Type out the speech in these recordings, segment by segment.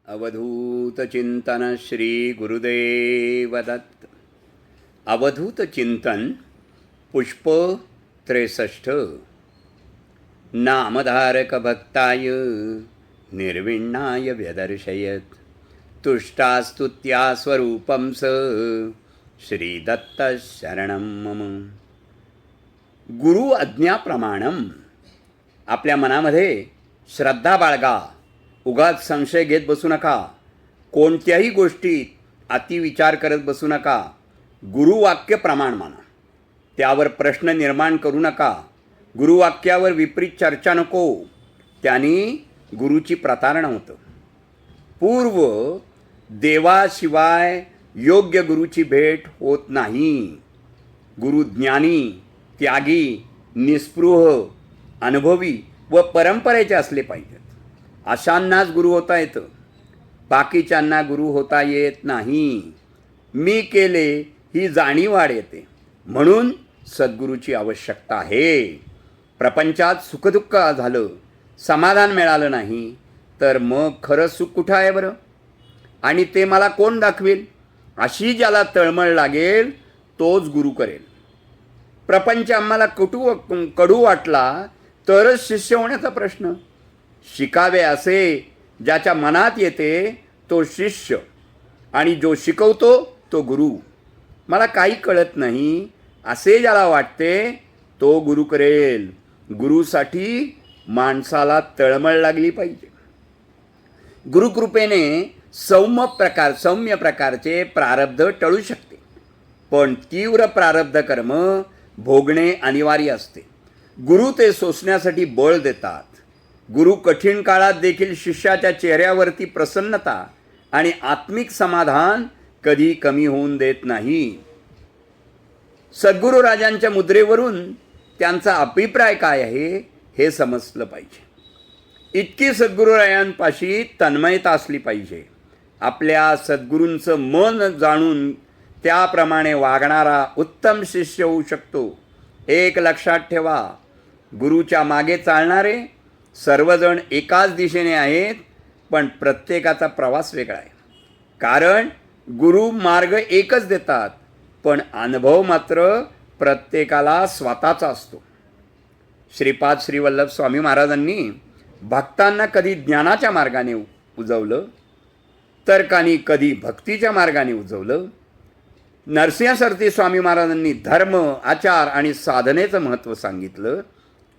अवधूत चिंतन श्री गुरुदेव दत्त. अवधूत चिंतन पुष्प 63. नामधारक भक्ताय निर्विण्णाय व्यदर्शयत तुष्टास्तुत्या स्वरूपं स श्रीदत्त शरणं मम. गुरु आज्ञाप्रमाणम. आपल्या मनामध्ये श्रद्धा बाळगा. उगाच संशय घेत बसू नका. कोणत्याही गोष्टीत अतिविचार करत बसू नका. गुरुवाक्य प्रमाण माना. त्यावर प्रश्न निर्माण करू नका. गुरुवाक्यावर विपरीत चर्चा नको. त्यांनी गुरुची प्रतारणा होतं. पूर्व देवाशिवाय योग्य गुरुची भेट होत नाही. गुरु ज्ञानी, त्यागी, निस्पृह, अनुभवी व परंपरेचे असले पाहिजेत. अशांनाच गुरु होता येतं. बाकीच्यांना गुरु होता येत नाही. मी केले ही जाणीव वाढ येते. म्हणून सद्गुरूची आवश्यकता आहे. प्रपंचात सुखदुःख झालं, समाधान मिळालं नाही तर मग खरं सुख कुठं आहे बरं? आणि ते मला कोण दाखवेल? अशी ज्याला तळमळ लागेल तोच गुरु करेल. प्रपंच आम्हाला कडू वाटला तरच शिष्य होण्याचा प्रश्न. शिकावे असे ज्याच्या मनात येते तो शिष्य, आणि जो शिकवतो तो गुरु. मला काही कळत नाही असे ज्याला वाटते तो गुरु करेल. गुरुसाठी माणसाला तळमळ लागली पाहिजे. गुरुकृपेने सौम्य प्रकारचे प्रारब्ध टळू शकते, पण तीव्र प्रारब्ध कर्म भोगणे अनिवार्य असते. गुरु ते सोसण्यासाठी बळ देतात. गुरु कठीण काळात देखील शिष्याच्या चेहऱ्यावरती प्रसन्नता आणि आत्मिक समाधान कधी कमी होऊन देत नाही. सद्गुरू राजांच्या मुद्रेवरून त्यांचा अभिप्राय काय आहे हे समजलं पाहिजे. इतकी सद्गुरूरायांपाशी तन्मयता असली पाहिजे. आपल्या सद्गुरूंचं मन जाणून त्याप्रमाणे वागणारा उत्तम शिष्य होऊ शकतो. एक लक्षात ठेवा, गुरुच्या मागे चालणारे सर्वजण एकाच दिशेने आहेत, पण प्रत्येकाचा प्रवास वेगळा आहे. कारण गुरु मार्ग एकच देतात, पण अनुभव मात्र प्रत्येकाला स्वतःचा असतो. श्रीपाद श्रीवल्लभ स्वामी महाराजांनी भक्तांना कधी ज्ञानाच्या मार्गाने उजवलं, तर काही कधी भक्तीच्या मार्गाने उजवलं. नरसिंह सरती स्वामी महाराजांनी धर्म, आचार आणि साधनेचं महत्त्व सांगितलं,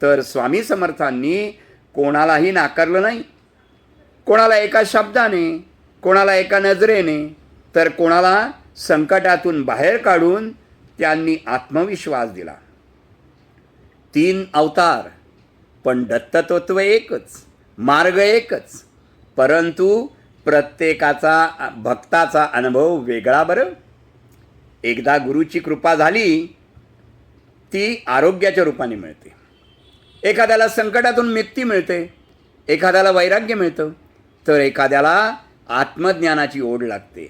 तर स्वामी समर्थांनी कोणालाही नाकारलं नाही. कोणाला एका शब्दाने, कोणाला एका नजरेने, तर कोणाला संकटातून बाहेर काढून त्यांनी आत्मविश्वास दिला. 3 अवतार, पण दत्ततत्व एकच, मार्ग एकच, परंतु प्रत्येकाचा भक्ताचा अनुभव वेगळा बरं. एकदा गुरुची कृपा झाली ती आरोग्याच्या रूपाने मिळते. एखाद्याला संकटातून मुक्ती मिळते, एखाद्याला वैराग्य मिळतं, तर एखाद्याला आत्मज्ञानाची ओढ लागते.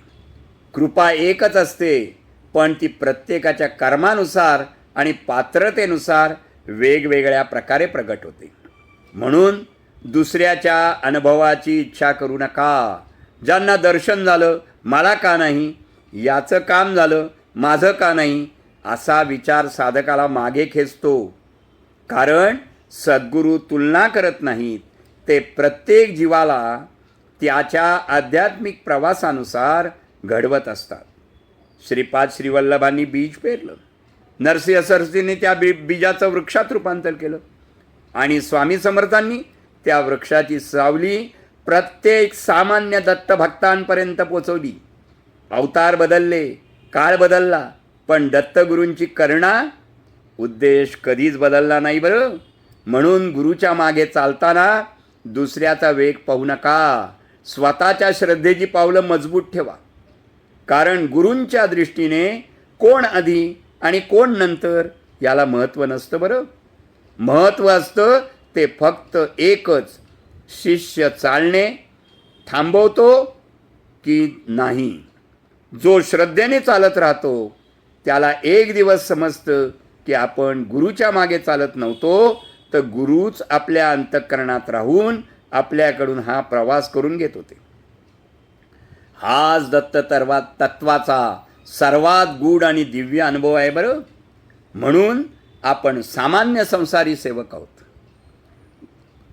कृपा एकच असते, पण ती प्रत्येकाच्या कर्मानुसार आणि पात्रतेनुसार वेगवेगळ्या प्रकारे प्रगट होते. म्हणून दुसऱ्याच्या अनुभवाची इच्छा करू नका. ज्यांना दर्शन झालं मला का नाही, याचं काम झालं माझं का नाही, असा विचार साधकाला मागे खेचतो. कारण सद्गुरू तुलना करत नाहीत. ते प्रत्येक जीवाला त्याच्या आध्यात्मिक प्रवासानुसार घडवत असतात. श्रीपाद श्रीवल्लभांनी बीज पेरलं, नरसिंह सरस्वतींनी त्या बीजाचं वृक्षात रूपांतर केलं, आणि स्वामी समर्थांनी त्या वृक्षाची सावली प्रत्येक सामान्य दत्तभक्तांपर्यंत पोचवली. अवतार बदलले, काळ बदलला, पण दत्तगुरूंची करुणा उद्देश कधीच बदलला नाही बरं. म्हणून गुरुच्या मागे चालताना दुसऱ्याचा वेग पाहू नका. स्वतःच्या श्रद्धेची पावलं मजबूत ठेवा. कारण गुरूंच्या दृष्टीने कोण आधी आणि कोण नंतर याला महत्त्व नसतं बरं. महत्त्व असतं ते फक्त एकच, शिष्य चालणे थांबवतो की नाही. जो श्रद्धेने चालत राहतो त्याला एक दिवस समजतं की आपण गुरुच्या मागे चालत नव्हतो, तर गुरुच आपल्या अंतःकरणात राहून आपल्याकडून हा प्रवास करून घेत होते. हाच दत्त तत्वाचा सर्वात गूढ आणि दिव्य अनुभव आहे बरं. म्हणून आपण सामान्य संसारी सेवक आहोत,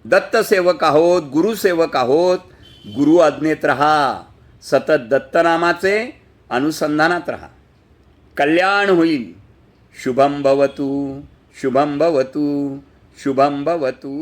दत्तसेवक आहोत, गुरुसेवक आहोत. गुरु आज्ञेत राहा, सतत दत्तनामाचे अनुसंधानात राहा, कल्याण होईल. शुभम भवतु, शुभम भवतु, शुभम भवतु.